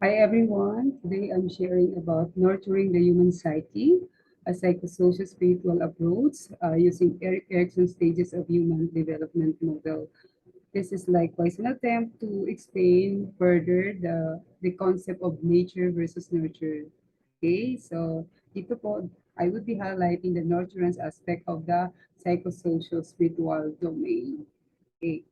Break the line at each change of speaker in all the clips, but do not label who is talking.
Hi everyone, today I'm sharing about nurturing the human psyche, a psychosocial spiritual approach using Eric Erickson's stages of human development model. This is likewise an attempt to explain further the concept of nature versus nurture. Okay, so dito po, I would be highlighting the nurturance aspect of the psychosocial spiritual domain. Okay.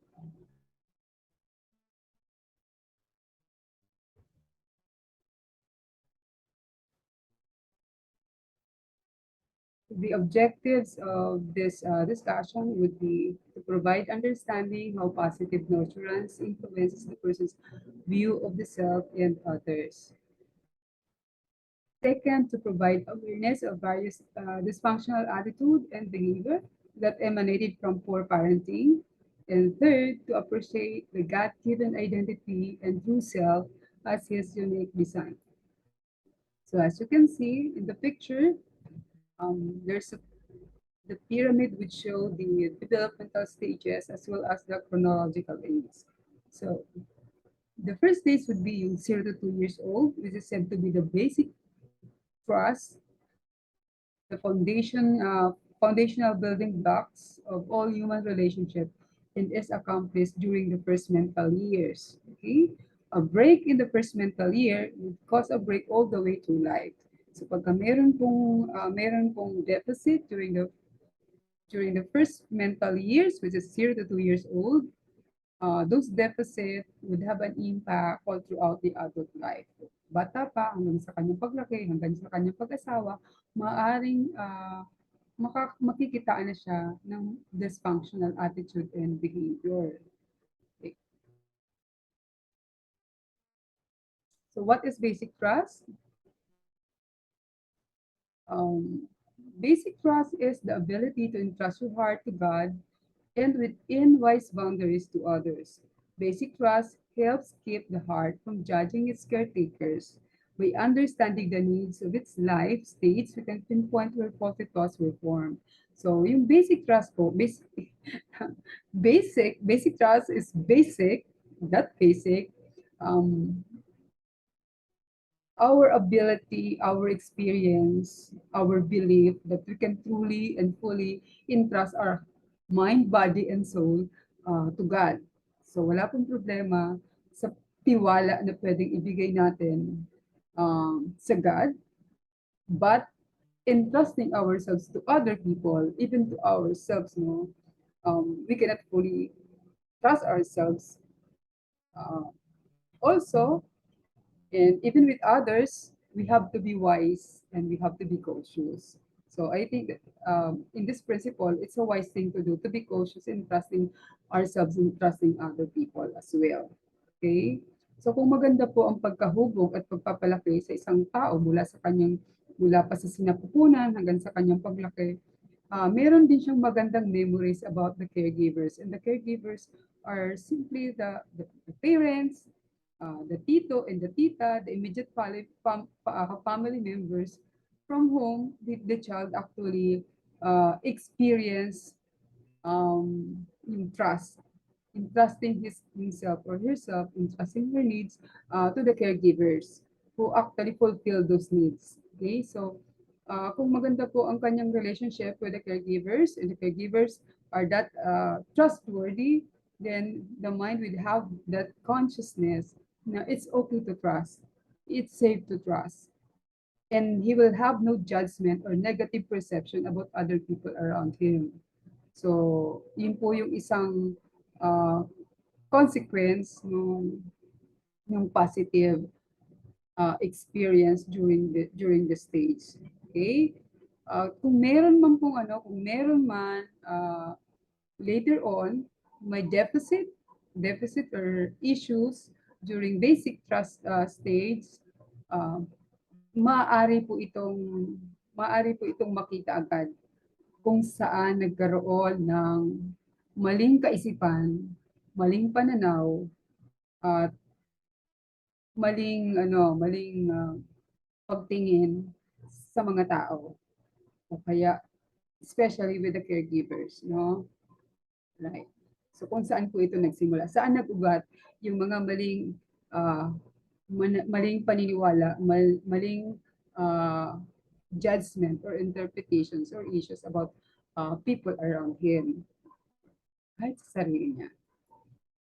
The objectives of this discussion would be to provide understanding how positive nurturance influences the person's view of the self and others. Second, to provide awareness of various dysfunctional attitude and behavior that emanated from poor parenting. And third, to appreciate the God-given identity and true self as his unique design. So as you can see in the picture, there's the pyramid would show the developmental stages as well as the chronological age. So the first stage would be yung 0 to 2 years old, which is said to be the basic trust, the foundational building blocks of all human relationships, and is accomplished during the first mental years. Okay? A break in the first mental year would cause a break all the way through life. So pagka meron pong deficit during the first mental years, which is 0 to 2 years old, those deficits would have an impact all throughout the adult life. Bata pa, hanggang sa kanyang paglaki, hanggang sa kanyang pag-asawa, maaaring makikitaan na siya ng dysfunctional attitude and behavior. Okay. So what is basic trust? Um, Basic trust is the ability to entrust your heart to God and within wise boundaries to others. Basic trust helps keep the heart from judging its caretakers. By understanding the needs of its life states, we can pinpoint where faulty thoughts were formed. So, yung basic trust po, basic trust is basic, not basic, um, our ability, our experience, our belief that we can truly and fully entrust our mind, body, and soul to God. So wala pong problema sa tiwala na pwedeng ibigay natin sa God, but entrusting ourselves to other people, even to ourselves, no, we cannot fully trust ourselves. Also, and even with others, we have to be wise and we have to be cautious. So I think that in this principle, it's a wise thing to do to be cautious in trusting ourselves and trusting other people as well. Okay? So kung maganda po ang pagkahubog at pagpapalaki sa isang tao mula pa sa sinapupunan hanggang sa kanyang paglaki, meron din siyang magandang memories about the caregivers. And the caregivers are simply the parents, the tito and the tita, the immediate family members from whom the child actually experience in trust, in trusting himself or herself, in trusting her needs to the caregivers who actually fulfill those needs. Okay, so kung maganda po ang kanyang relationship with the caregivers and the caregivers are that trustworthy, then the mind will have that consciousness. Now it's okay to trust. It's safe to trust. And he will have no judgment or negative perception about other people around him. So, yun po yung isang uh, consequence ng positive experience during the stage. Okay? Kung meron man pong kung meron man later on may deficit or issues during basic trust stage, uh, maaari po itong makita agad kung saan nagkaroon ng maling kaisipan, maling pananaw, at maling pagtingin sa mga tao. O kaya, especially with the caregivers, no? Right. So kung saan po ito nagsimula? Saan nag-ugat yung mga maling uh, maling paniniwala, maling uh, judgment or interpretations or issues about people around him, kahit sa sarili niya.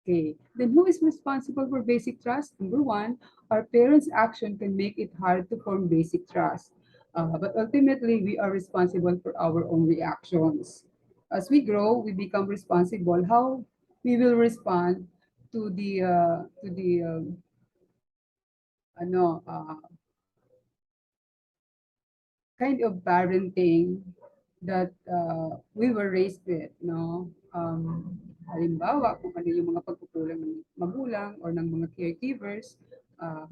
Okay, then who is responsible for basic trust? Number one, our parents' action can make it hard to form basic trust. But ultimately, we are responsible for our own reactions. As we grow, we become responsible how we will respond to the ano kind of parenting that we were raised with, no? Halimbawa, kung ano yung mga pagkukulang ng magulang or ng mga caregivers, uh,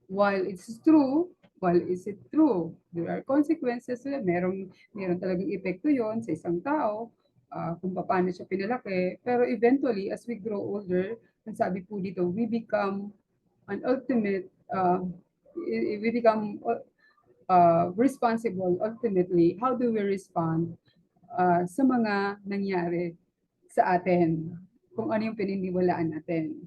while it's true, while is it true, there are consequences, meron talagang epekto yon sa isang tao, kung paano siya pinalaki. Pero eventually, as we grow older, ang sabi po dito, we become an ultimate, we become responsible ultimately, how do we respond sa mga nangyari sa atin, kung ano yung pininiwalaan natin.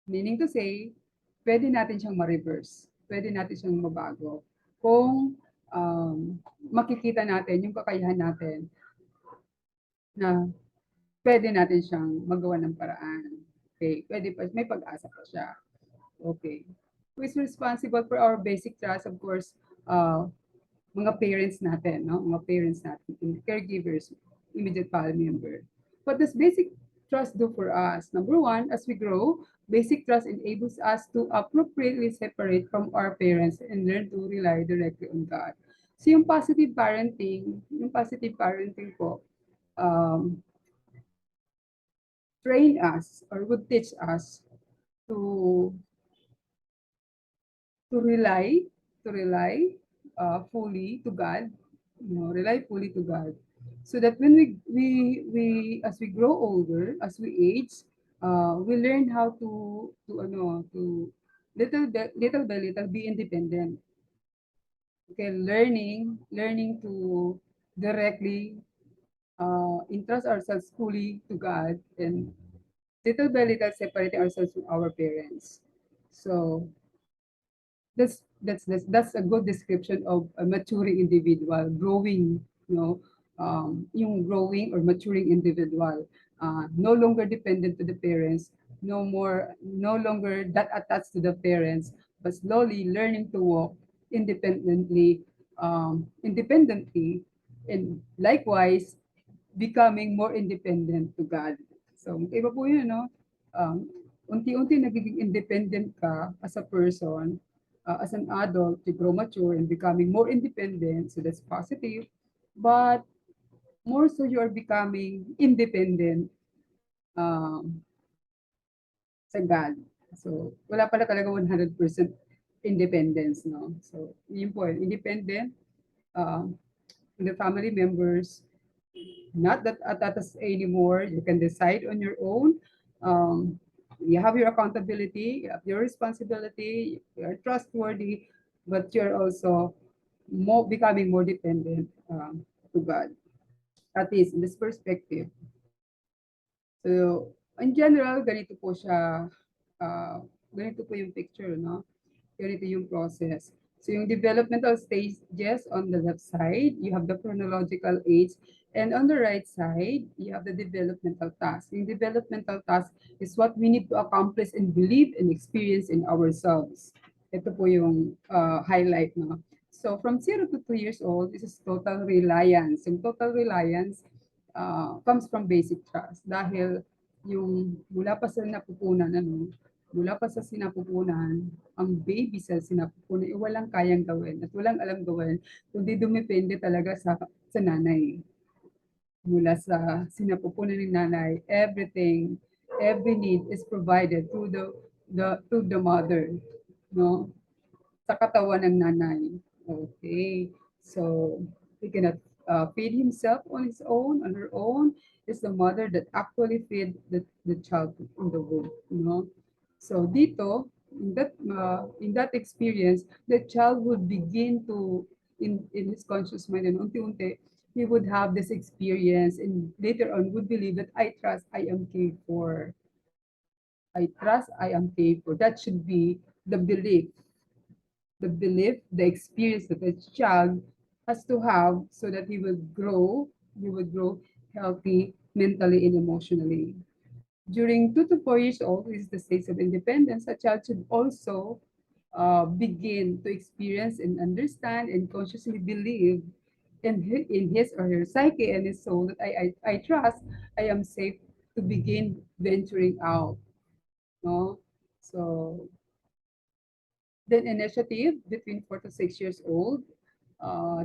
Meaning to say, pwede natin siyang ma-reverse, pwede natin siyang mabago kung makikita natin yung kakayahan natin na pwede natin siyang magawa ng paraan. Okay, pwede pa, may pag-asa pa siya. Okay. Who is responsible for our basic trust? Of course, mga parents natin, no? Mga parents natin, caregivers, immediate family member. What does basic trust do for us? Number one, as we grow, basic trust enables us to appropriately separate from our parents and learn to rely directly on God. So yung positive parenting po, um, train us or would teach us to to rely to rely fully to God, rely fully to God, so that when we as we grow older, as we age, we learn how to little by little be independent. Okay, learning to directly entrust ourselves fully to God, and little by little separating ourselves from our parents. So that's a good description of a maturing individual, growing, yung growing or maturing individual, no longer dependent to the parents, no longer that attached to the parents, but slowly learning to walk independently, and likewise becoming more independent to God. So, iba po yun, no? Unti-unti nagiging independent ka as a person, as an adult, you grow mature and becoming more independent, so that's positive. But more so you are becoming independent um, sa God. So, wala pala talaga 100% independence, no? So, yun po, independent, um, the family members, not that at us anymore. You can decide on your own. You have your accountability, you have your responsibility, you are trustworthy, but you're also becoming more dependent to God. At least in this perspective. So, in general, ganito po yung picture, no? Ganito yung process. So yung developmental stages on the left side, you have the chronological age, and on the right side, you have the developmental task. Yung developmental task is what we need to accomplish and believe and experience in ourselves. Ito po yung highlight, no? So from 0 to 2 years old, this is total reliance. Yung total reliance comes from basic trust dahil yung mula pa sa sinapupunan, ang baby sa sinapupunan, walang kayang gawin at walang alam gawin, kundi dumepende talaga sa nanay. Mula sa sinapupunan ng nanay, every need is provided to the mother, no? Sa katawan ng nanay. Okay. So, he cannot feed himself on his own, on her own. It's the mother that actually feed the child in the womb, you know. So dito, in that experience, the child would begin to, in his conscious mind, and unti-unti, he would have this experience and later on would believe that I trust, I am cared for. I trust I am paid for. That should be the experience that a child has to have so that he will grow healthy mentally and emotionally. During 2 to 4 years old is the stage of independence. A child should also begin to experience and understand and consciously believe in his or her psyche and his soul that I trust I am safe to begin venturing out. No? So then initiative between 4 to 6 years old,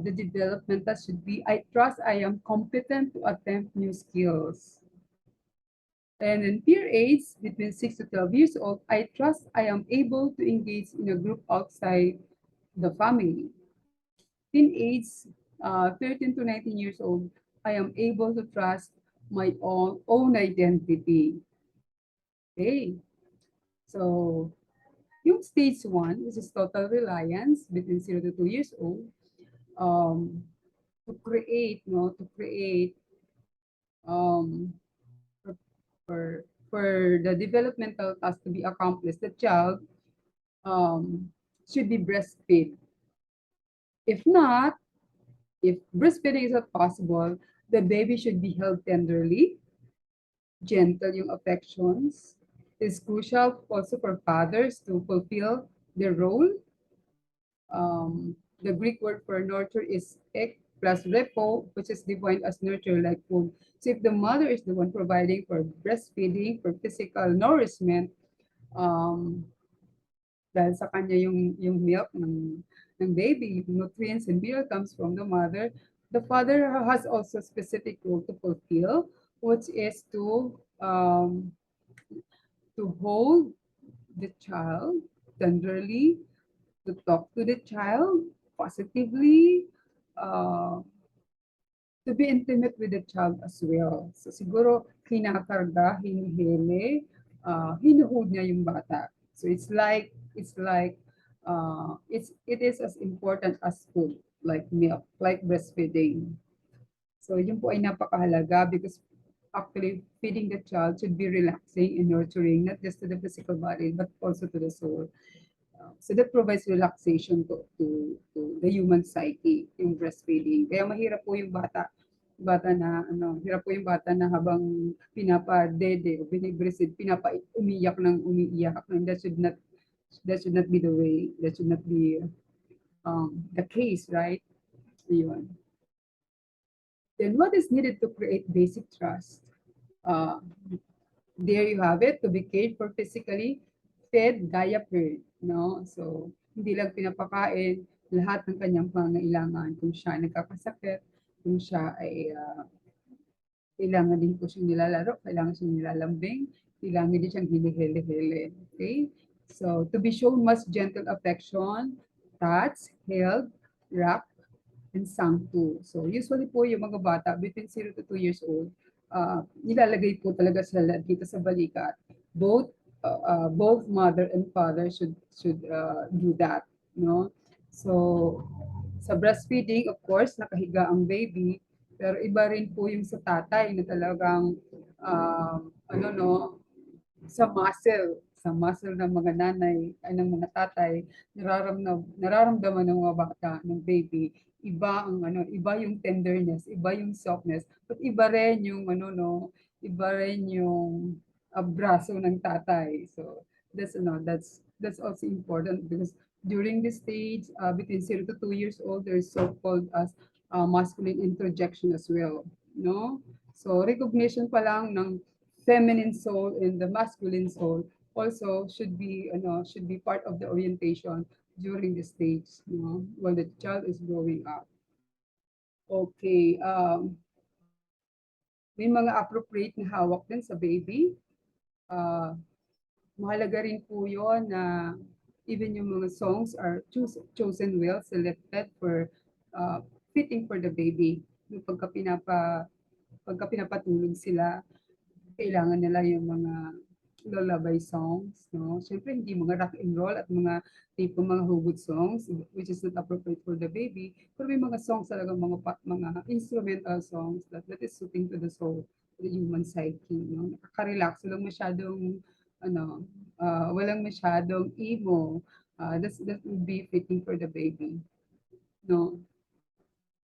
the developmental should be I trust I am competent to attempt new skills. And in peer age, between 6 to 12 years old, I trust I am able to engage in a group outside the family. Teenage, 13 to 19 years old, I am able to trust my own identity. Okay, so yung stage 1, which is total reliance between 0 to 2 years old, um, to create, no, to create um, for the developmental task to be accomplished, the child should be breastfed. If not, if breastfeeding is not possible, the baby should be held tenderly, gentle yung affections. It's crucial also for fathers to fulfill their role. The Greek word for nurture is ek plus repo, which is defined as nurture like food. So if the mother is the one providing for breastfeeding, for physical nourishment, um, dahil sa kanya yung milk ng baby, nutrients and milk comes from the mother. The father has also a specific role to fulfill, which is to hold the child tenderly, to talk to the child positively, uh, to be intimate with the child as well. So siguro kinakarga, hinihili, hinuhold niya yung bata. So it is as important as food, like milk, like breastfeeding. So yun po ay napakahalaga because actually feeding the child should be relaxing and nurturing, not just to the physical body, but also to the soul. So that provides relaxation to the human psyche, yung breastfeeding. Kaya mahirap po yung bata na hirap po yung bata na habang pinapa-dede o binibreastfeed, umiyak ng umiiyak. And that should not be the way. That should not be the case, right? Yun. Then what is needed to create basic trust? Uh, there you have it, to be cared for physically, fed, diapered, no? So, hindi lang pinapakain lahat ng kanyang pangangailangan. Kung siya nagkakasakit, kung siya ay kailangan din po siyang nilalaro, kailangan siyang nilalambing, kailangan din siyang hinihili-hili. Okay? So, to be shown much gentle affection, touch, held, rock, and sang to. So, usually po yung mga bata between 0 to 2 years old, nilalagay po talaga sila dito sa balikat. Both mother and father should do that, no? So, sa breastfeeding, of course, nakahiga ang baby, pero iba rin po yung sa tatay na talagang ano no, sa muscle ng mga nanay ay ng mga tatay, nararamdaman ng mga bata, ng baby, iba yung tenderness, iba yung softness, but iba rin yung iba rin yung braso ng tatay. So that's also important because during this stage, between 0 to 2 years old, there is so-called as masculine introjection as well, no? So recognition pa lang ng feminine soul and the masculine soul also should be part of the orientation during the stage, while the child is growing up. Okay, may mga appropriate na hawak din sa baby. Mahalaga rin po yun na even yung mga songs are chosen well, selected for fitting for the baby. Yung pagka pinapatulog sila, kailangan nila yung mga lullaby songs, no? Siyempre, hindi mga rock and roll at mga tipo mga hugot songs, which is not appropriate for the baby. Pero may mga songs talaga, mga instrumental songs that is suiting to the soul, to the human psyche, no? Nakaka-relax, walang masyadong ano, walang masyadong emo. That would be fitting for the baby, no?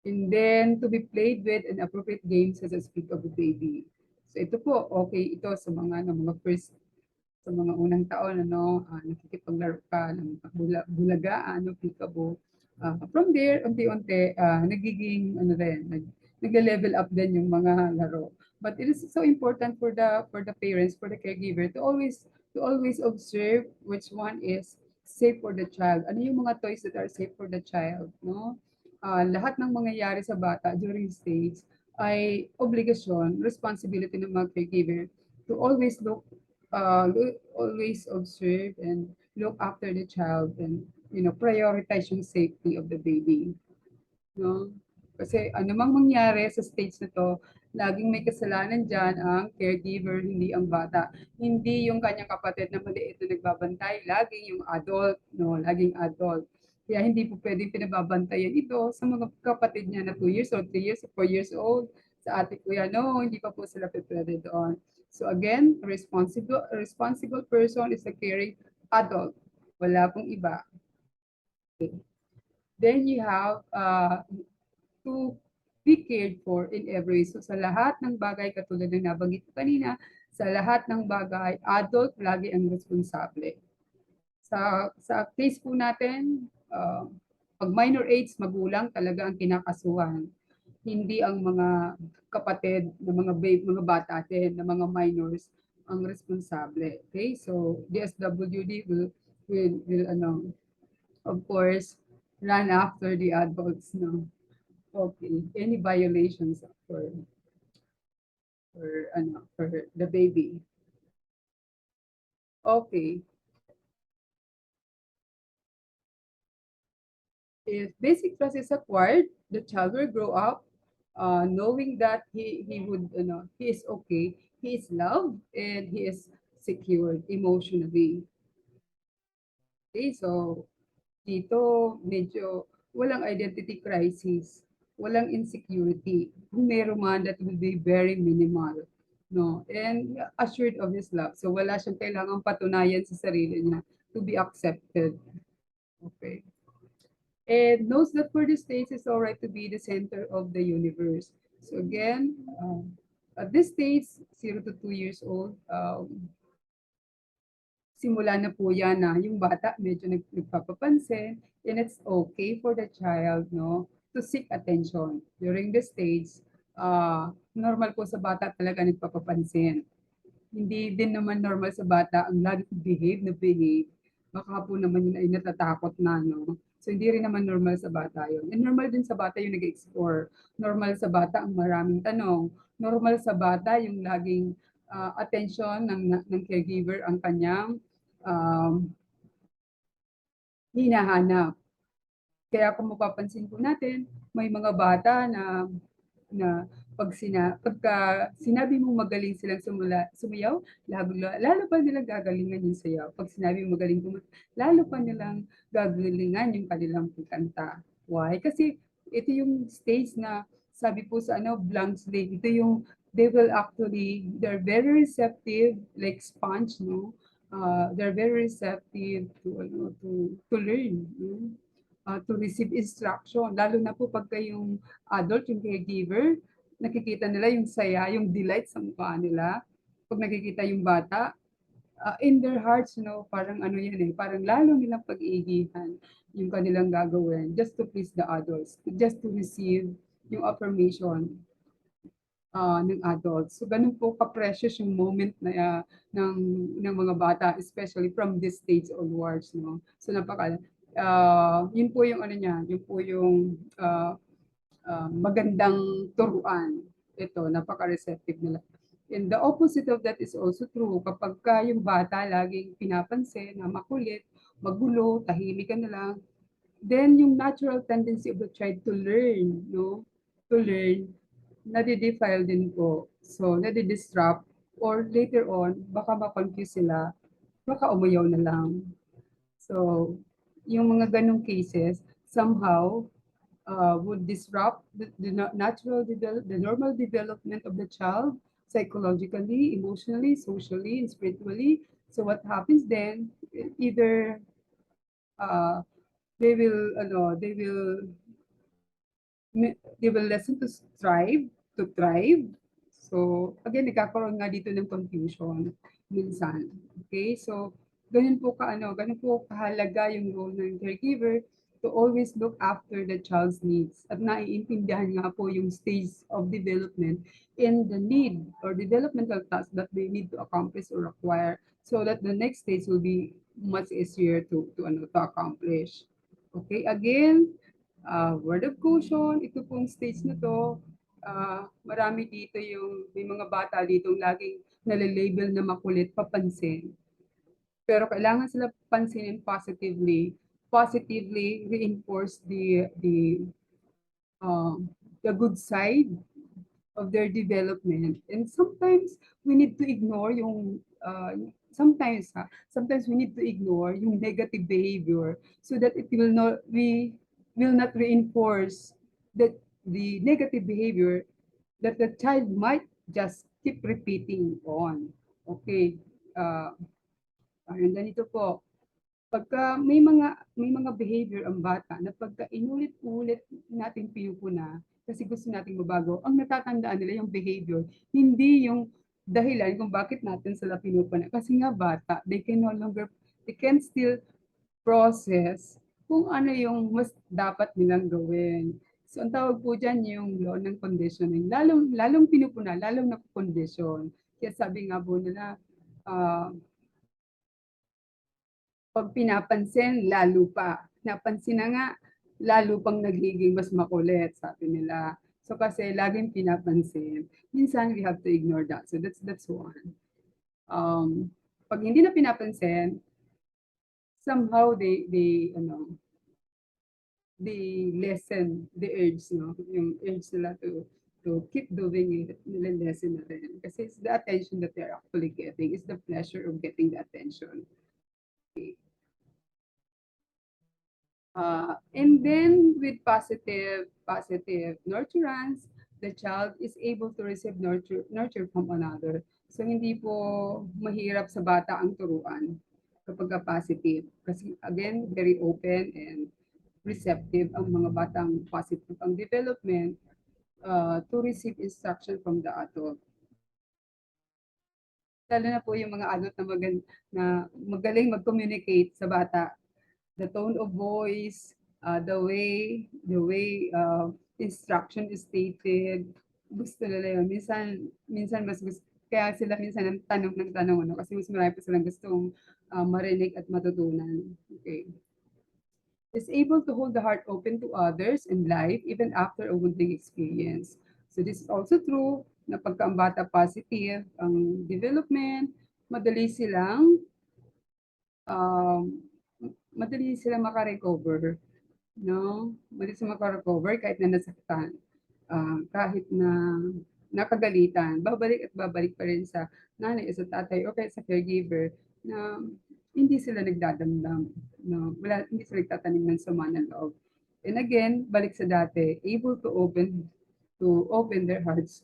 And then to be played with an appropriate games as a speak of the baby. So ito po, okay ito sa mga, ano, mga first sa mga unang taon, ano, nakikipaglaro ka ng bulagaan, no, peekaboo. From there, unti-unti, nagiging, ano rin, nagle-level up din yung mga laro. But it is so important for the parents, for the caregiver, to always observe which one is safe for the child. Ano yung mga toys that are safe for the child, no? Lahat ng mangyayari sa bata during stage ay obligasyon, responsibility ng mga caregiver to always observe and look after the child and prioritize yung safety of the baby, no? Kasi anumang mangyari sa stage na 'to, laging may kasalanan diyan ang caregiver, hindi ang bata. Hindi yung kanyang kapatid na maliit na nagbabantay, laging yung adult, no, laging adult. Kaya hindi po puwedeng pinababantayan ito sa mga kapatid niya na 2 years old, 3 years, 4 years old. Sa ate ko yan, no, hindi pa po sila pupuwede doon. So again, a responsible person is a caring adult. Wala pong iba. Okay. Then you have to be cared for in every way. So sa lahat ng bagay, katulad ng nabanggit ko kanina, sa lahat ng bagay, adult lagi ang responsable. Sa case po natin, pag minor age, magulang talaga ang kinakasuhan. Hindi ang mga kapatid ng mga bata din, ng mga minors ang responsable. Okay? So DSWD will of course run after the adults, no. Okay. Any violations for the baby. Okay. If basic trust is acquired, the child will grow up knowing that he is okay, he is loved, and he is secured emotionally. Okay, so dito medyo walang identity crisis, walang insecurity. Kung meron man, that will be very minimal. No? And assured of his love. So wala siyang kailangang patunayan sa sarili niya to be accepted. Okay. And knows that for the stage it's all right to be the center of the universe. So again, at this stage, 0 to 2 years old, simula na po yan na yung bata medyo nagpapapansin, and it's okay for the child, no, to seek attention. During the stage, normal po sa bata talaga nagpapapansin. Hindi din naman normal sa bata ang lagi behave na behave. Baka po naman yun ay natatakot na, no? So, hindi rin naman normal sa bata yun. And normal din sa bata yung nag-explore. Normal sa bata ang maraming tanong. Normal sa bata yung laging attention ng caregiver ang kanyang um, hinahanap. Kaya kung mapapansin po natin, may mga bata na pagka sinabi mong magaling silang sumayaw, lalo pa nilang gagalingan yung sayaw. Pag sinabi mong magaling lalo pa nilang gagalingan yung kanilang kanta. Why? Kasi ito yung stage na sabi po sa blank slate. Ito yung they're very receptive like sponge, no? They're very receptive to learn, no? To receive instruction. Lalo na po pagka yung adult, yung caregiver, nakikita nila yung saya, yung delight sa mukha nila. Pag nakikita yung bata, in their hearts, parang ano yan parang lalo nilang pag-iigihan yung kanilang gagawin just to please the adults, just to receive yung affirmation ng adults. So ganun po ka-precious yung moment na ng mga bata, especially from this stage onwards, no. So yun po yung ano niya, yun po yung magandang turuan. Ito, napaka-receptive nila. And the opposite of that is also true. Kapag yung bata laging pinapansin na makulit, magulo, tahimik ka na lang, then yung natural tendency of the child to learn, no? To learn, nadi-defile din po. So, nadi-disrupt or later on, baka ma-confuse sila, baka umayaw na lang. So, yung mga ganong cases, somehow, would disrupt the normal development of the child psychologically, emotionally, socially, and spiritually. So what happens then, either uh, they will listen to thrive. So, again, nagkakaroon nga dito ng confusion minsan. Okay? So, ganun po kahalaga yung role ng caregiver to always look after the child's needs at naiintindihan nga po yung stage of development and the need or developmental task that they need to accomplish or acquire so that the next stage will be much easier to accomplish. Okay, again, word of caution, ito pong stage na 'to, marami dito yung may mga bata ditong laging nale-label na makulit, papansin. Pero kailangan sila pansinin positively reinforce the good side of their development. And sometimes we need to ignore sometimes we need to ignore yung negative behavior so that we will not reinforce that the negative behavior that the child might just keep repeating on. Okay. Uh, and then ito po, pagka may mga behavior ang bata na pagka inulit-ulit nating pinupuna kasi gusto nating mabago, ang natatandaan nila yung behavior, hindi yung dahilan kung bakit natin sila pinupuna. Kasi nga bata, they can still process kung ano yung mas dapat nilang gawin. So, ang tawag po dyan yung law ng conditioning. Lalong pinupuna, lalong nakukondisyon. Kaya sabi nga po nila, uh, pag pinapansin, lalo pa. Napansin na nga, lalo pang nagiging mas makulit, sabi nila. So kasi laging pinapansin, minsan we have to ignore that. So that's one. Pag hindi na pinapansin, somehow they lessen the urge, no? Yung urge nila to keep doing it, nila lessen na rin. Kasi it's the attention that they're actually getting. It's the pleasure of getting the attention. And then with positive nurturance, the child is able to receive nurture from another. So hindi po mahirap sa bata ang turuan kapag positive. Kasi again, very open and receptive ang mga batang positive ang development to receive instruction from the adult. Lalo na po yung mga adult na magaling mag-communicate sa bata, the tone of voice, the way instruction is stated, gusto nila yun. Minsan mas gusto, kaya sila minsan ng tanong, ano, kasi mas marami pa silang gustong marinig at matutunan. Okay. Is able to hold the heart open to others in life even after a wounding experience. So this is also true na pagka ang bata positive, ang development, madali silang um, madali sila makarecover, no? Madali sila makarecover kahit na nasaktan, kahit na nakagalitan, babalik at babalik pa rin sa nanay o sa tatay o kahit sa caregiver na hindi sila nagdadamdam, no? Hindi sila nagtatanim ng sama ng loob. And again, balik sa dati, able to open their hearts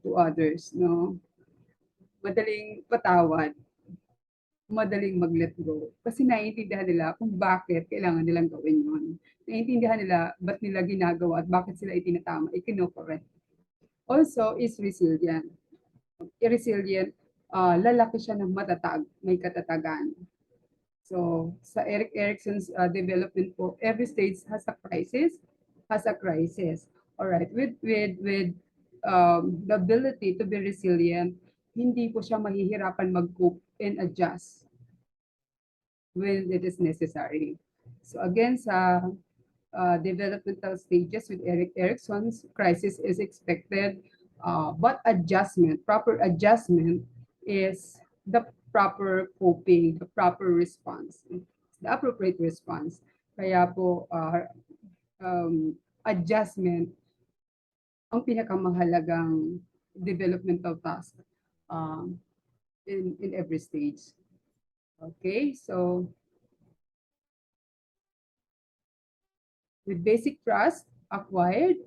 to others, no? Madaling patawad, madaling mag-let go. Kasi naiintindihan nila kung bakit kailangan nilang gawin yun. Naiintindihan nila ba't nila ginagawa at bakit sila itinatama, ikinocorrect. Also, is resilient. Resilient, lalaki siya ng matatag, may katatagan. So, sa Erik Erickson's development po, every stage has a crisis, All right, with the ability to be resilient, hindi po siya mahihirapan mag-cope and adjust when it is necessary. So again, sa developmental stages with Erik Erickson's crisis is expected, but proper adjustment is the proper coping, the proper response, the appropriate response. Kaya po, adjustment ang pinakamahalagang developmental task in every stage. Okay, so with basic trust acquired,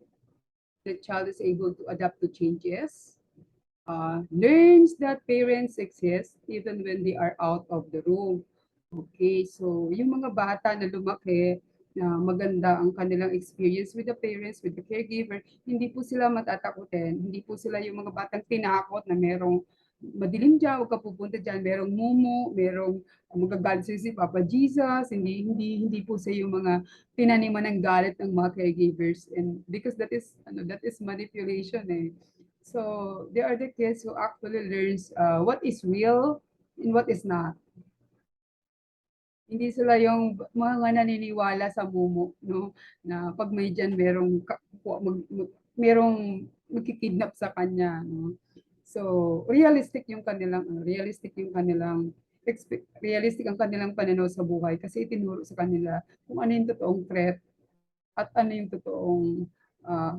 the child is able to adapt to changes. learns that parents exist even when they are out of the room. Okay, so yung mga bata na lumaki na maganda ang kanilang experience with the parents, with the caregiver, hindi po sila matatakutin. Hindi po sila yung mga batang tinakot na merong madilim dyan, huwag ka pupunta dyan, merong mumu, merong magagalit si Papa Jesus, hindi po sa yung mga tinaniman ng galit ng mga caregivers. And because that is manipulation eh. So they are the kids who actually learns what is real and what is not. Hindi sila yung mga naniniwala sa mumu, no? Na pag may diyan merong magki-kidnap sa kanya, no? So, realistic ang kanilang pananaw sa buhay kasi itinuro sa kanila kung ano yung totoong threat at ano yung ah,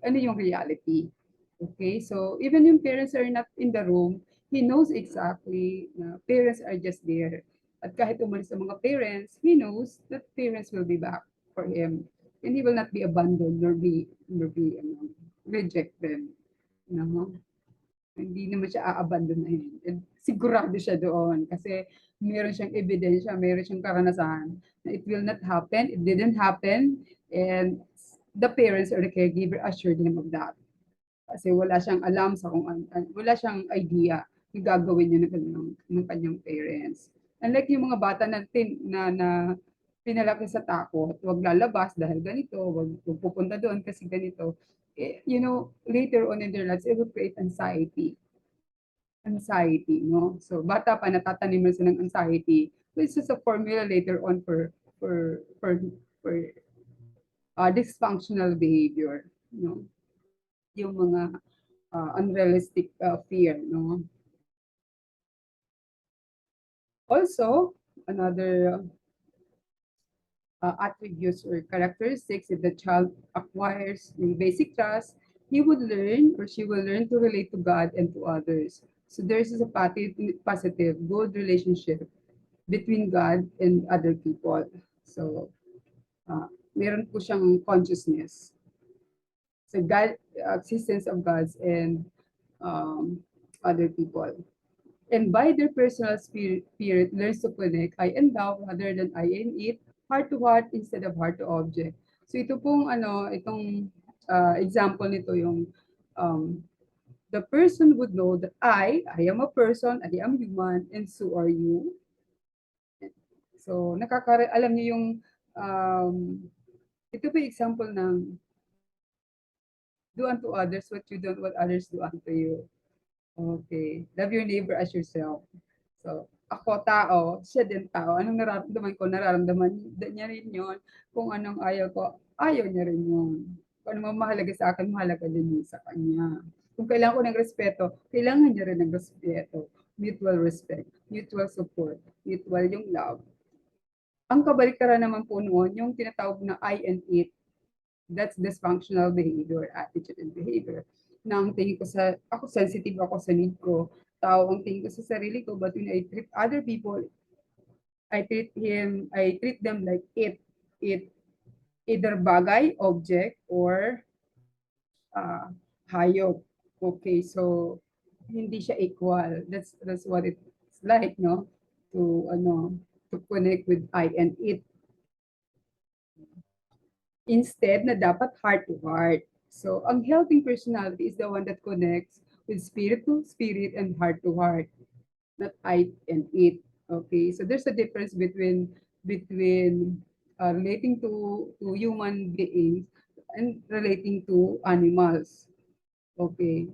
ano yung reality. Okay, so even yung parents are not in the room, he knows exactly na parents are just there. At kahit umalis ang mga parents, he knows that parents will be back for him. And he will not be abandoned nor be rejected. No? Hindi naman siya aabandonahin. And sigurado siya doon kasi meron siyang ebidensya, meron siyang karanasan na it will not happen, it didn't happen, and the parents or the caregiver assured him of that. Kasi wala siyang alam sa wala siyang idea yung gagawin niya ng kanyang parents. Unlike yung mga bata natin na pinalaki sa takot, wag lalabas dahil ganito, wag pupunta doon kasi ganito. Later on in their lives, it will create anxiety, no? So, bata pa, natataniman sila ng anxiety. So, it's just a formula later on for dysfunctional behavior, no? Yung mga unrealistic fear, no? Also, another attributes or characteristics, if the child acquires the basic trust, he would learn or she will learn to relate to God and to others. So there's a positive, good relationship between God and other people. So, meron po siyang consciousness. So God, existence of God's and other people. And by their personal spirit learns to connect I and thou rather than I and it, heart to heart instead of heart to object. So ito pong itong example nito yung um, the person would know that I am a person, I am human, and so are you. So alam niyo yung um, ito po yung example ng do unto others what you don't want others do unto you. Okay. Love your neighbor as yourself. So, ako tao, siya din tao. Anong nararamdaman ko, nararamdaman niya rin yun. Kung anong ayaw ko, ayaw niya rin yun. Kung ano mahalaga sa akin, mahalaga din yun sa kanya. Kung kailangan ko ng respeto, kailangan niya rin ng respeto. Mutual respect, mutual support, mutual yung love. Ang kabaliktaran naman po noon, yung tinatawag na I and it, that's dysfunctional behavior, attitude and behavior. Na ang tingin ko ako sensitive ako sa need ko, tao ang tingin ko sa sarili ko, but when I treat other people, I treat them like it either bagay, object, or uh, hayop. Okay, so hindi siya equal. That's what it's like, no? To connect with I and it. Instead na dapat heart to heart. So, ang healthy personality is the one that connects with spirit to spirit and heart to heart, not I and it. Okay, so there's a difference between relating to human beings and relating to animals. Okay,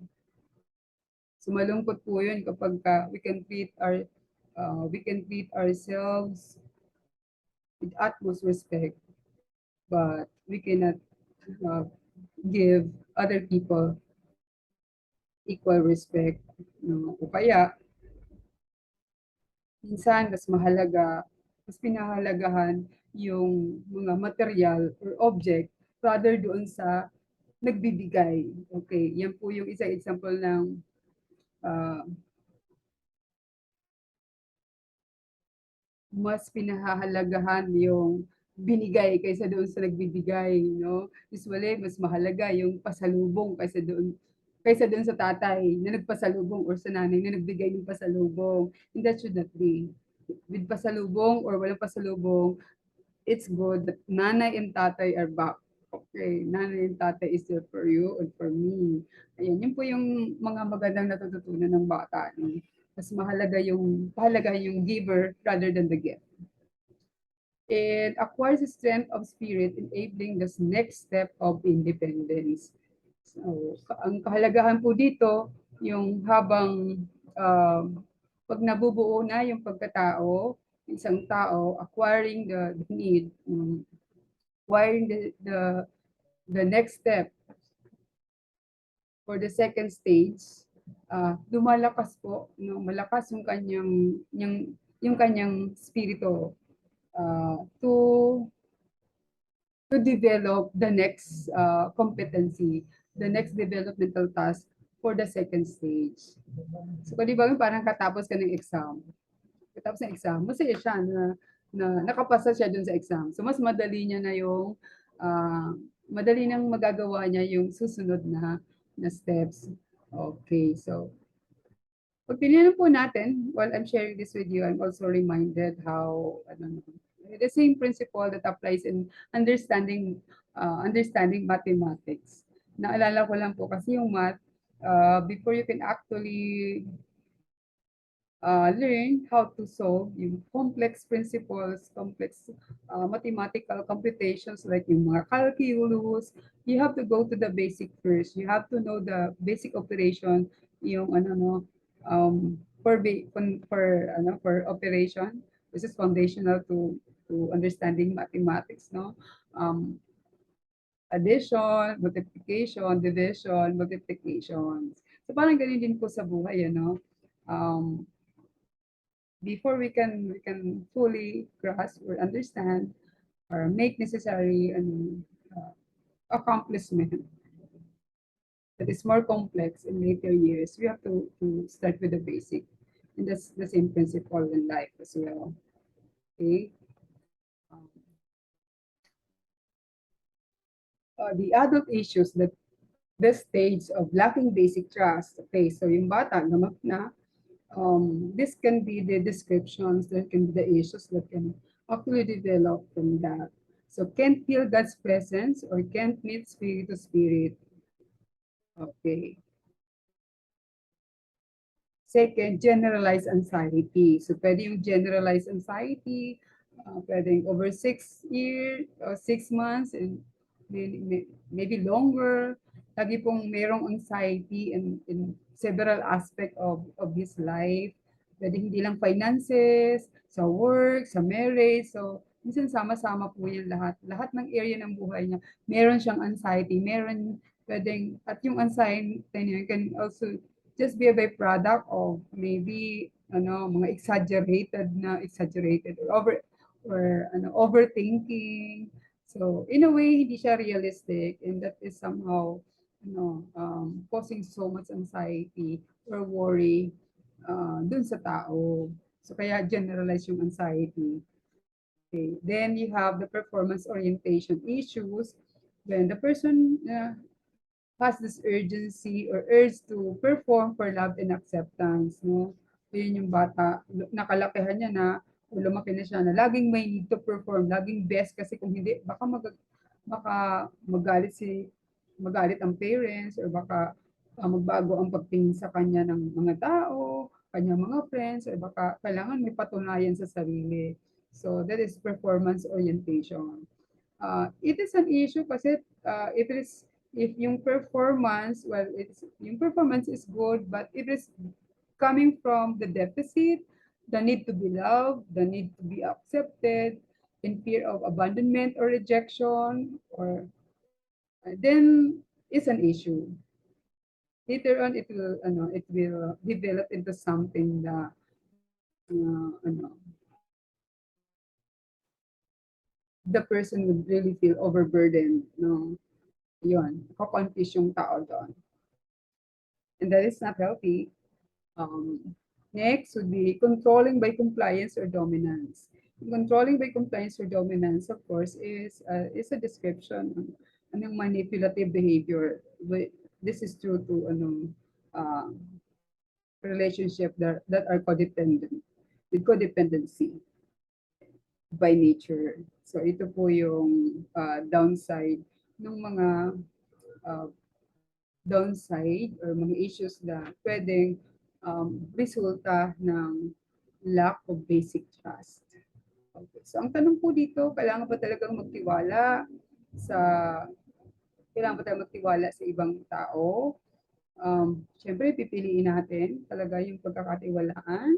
so malungkot po yun kapag we can treat ourselves with utmost respect, but we cannot uh, give other people equal respect. No? O kaya, minsan mas pinahalagahan yung mga material or object rather doon sa nagbibigay. Okay, yan po yung isang example ng uh, mas pinahahalagahan yung binigay kaysa doon sa nagbibigay, no? Usually, mas mahalaga yung pasalubong kaysa doon kaysa dun sa tatay na nagpasalubong or sa nanay na nagbigay ng pasalubong. And that should not be. With pasalubong or walang pasalubong, it's good that nanay and tatay are back. Okay, nanay and tatay is there for you and for me. Ayan, yun po yung mga magandang natututunan ng bata. No? Mas mahalaga yung giver rather than the gift. It acquires a strength of spirit, enabling the next step of independence. So, ang kahalagahan po dito, yung habang pag nabubuo na yung pagkatao, isang tao, acquiring the need, acquiring the next step for the second stage, lumalakas po, no, malakas yung kanyang spirito to develop the next competency, the next developmental task for the second stage. So, di ba parang katapos ka ng exam, katapos ng exam, masaya siya na nakapasa siya dun sa exam. So, mas madali niya na yung, madali nang magagawa niya yung susunod na steps. Okay, so pag tinignan po natin, while I'm sharing this with you, I'm also reminded how, the same principle that applies in understanding mathematics. Naalala ko lang po kasi yung math, before you can actually learn how to solve yung complex principles, complex mathematical computations like yung mga calculus, you have to go to the basic first. You have to know the basic operation, yung for operation. This is foundational to understanding mathematics, no? Addition, multiplication, division, multiplications. So parang ganun din po sa buhay, ano? Before we can fully grasp or understand or make necessary accomplishment that is more complex in later years, we have to start with the basic. And that's the same principle in life as well. Okay. The adult issues that the stage of lacking basic trust. Okay, so yung bata, namak na, this can be the descriptions, that can be the issues that can actually develop from that. So can't feel God's presence or can't meet spirit to spirit. Okay. Second, generalized anxiety. So pwede yung generalized anxiety, pwedeng over 6 years or 6 months and maybe longer. Lagi pong merong anxiety in several aspect of his life. Pwede hindi lang finances, sa work, sa marriage. So, minsan sama-sama po yan lahat. Lahat ng area ng buhay niya, meron siyang anxiety, meron pwedeng, at yung anxiety niya can also just be a byproduct of maybe mga exaggerated or overthinking. So in a way hindi siya realistic, and that is somehow causing so much anxiety or worry dun sa tao. So kaya generalize yung anxiety. Okay. Then you have the performance orientation issues when the person has this urgency or urge to perform for love and acceptance, no? Yun yung bata, nakalakihan niya na, o lumaki na siya na laging may need to perform, laging best kasi kung hindi, baka magalit ang parents or baka magbago ang pagtingin sa kanya ng mga tao, kanyang mga friends, or baka kailangan may patunayan sa sarili. So that is performance orientation. It is an issue kasi if yung performance, well, yung performance is good, but it is coming from the deficit, the need to be loved, the need to be accepted, in fear of abandonment or rejection, or then it's an issue. Later on, it will develop into something that the person would really feel overburdened, no? Yun, confuse yung tao doon. And that is not healthy. Next would be controlling by compliance or dominance. Controlling by compliance or dominance, of course, is a description ng manipulative behavior this is true to uh, relationship that are codependent, with codependency by nature. So ito po yung downside ng mga uh, downside or mga issues na pwedeng resulta ng lack of basic trust. Okay. So ang tanong po dito, kailangan ba talagang magtiwala sa kailangan ba tayo magtiwala sa ibang tao? Siyempre, pipiliin natin talaga yung pagkakatiwalaan.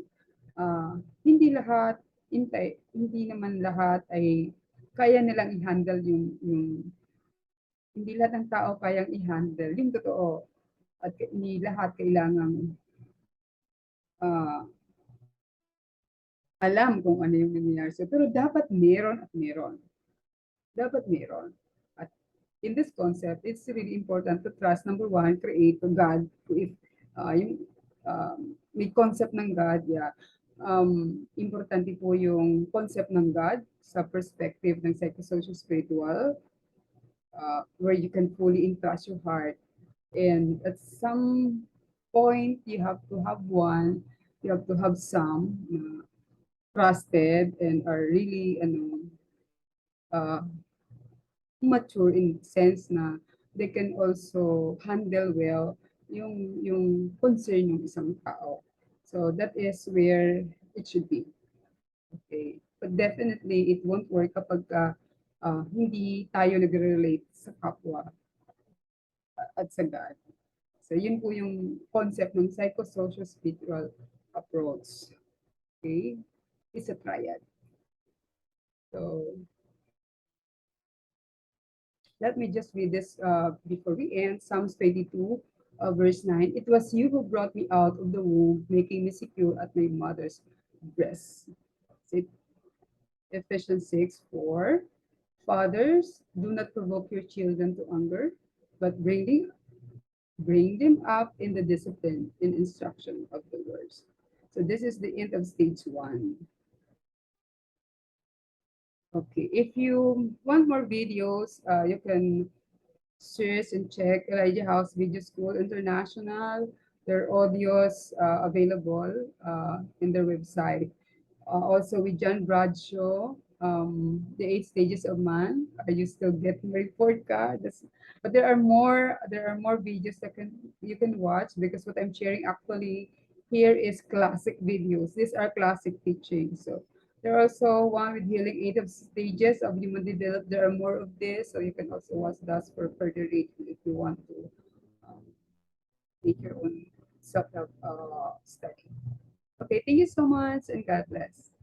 Hindi lahat, hindi naman lahat ay kaya nilang i-handle hindi lahat ng tao kayang i-handle. Yung totoo. At hindi lahat kailangang ah, alam kung ano yung nangyayari. So, pero dapat meron at meron. Dapat meron. At in this concept, it's really important to trust, number one, Creator, God. If yung may concept ng God, yeah. Importante po yung concept ng God sa perspective ng psychosocial-spiritual, where you can fully entrust your heart. And at some point, you have to have one, you have to have some trusted and are really uh, mature in sense na they can also handle well yung concern ng isang tao. So that is where it should be. Okay. But definitely, it won't work kapag hindi tayo nagre-relate sa kapwa at sa God. So yun po yung concept ng psychosocial spiritual approach. Okay? It's a triad. So let me just read this before we end. Psalms 22, verse 9. It was you who brought me out of the womb, making me secure at my mother's breast. Ephesians 6:4. Fathers, do not provoke your children to anger, but bring them up in the discipline and instruction of the words. So this is the end of stage one. Okay, if you want more videos, you can search and check Elijah House Video School International. Their audios available in their website. Also with John Bradshaw, the 8 stages of man. Are you still getting my report card? But there are more videos that you can watch, because what I'm sharing actually here is classic videos. These are classic teachings. So there are also one with healing 8 stages of human development. There are more of this, so you can also watch that for further reading if you want to um, make your own self-help study. Okay, thank you so much and God bless.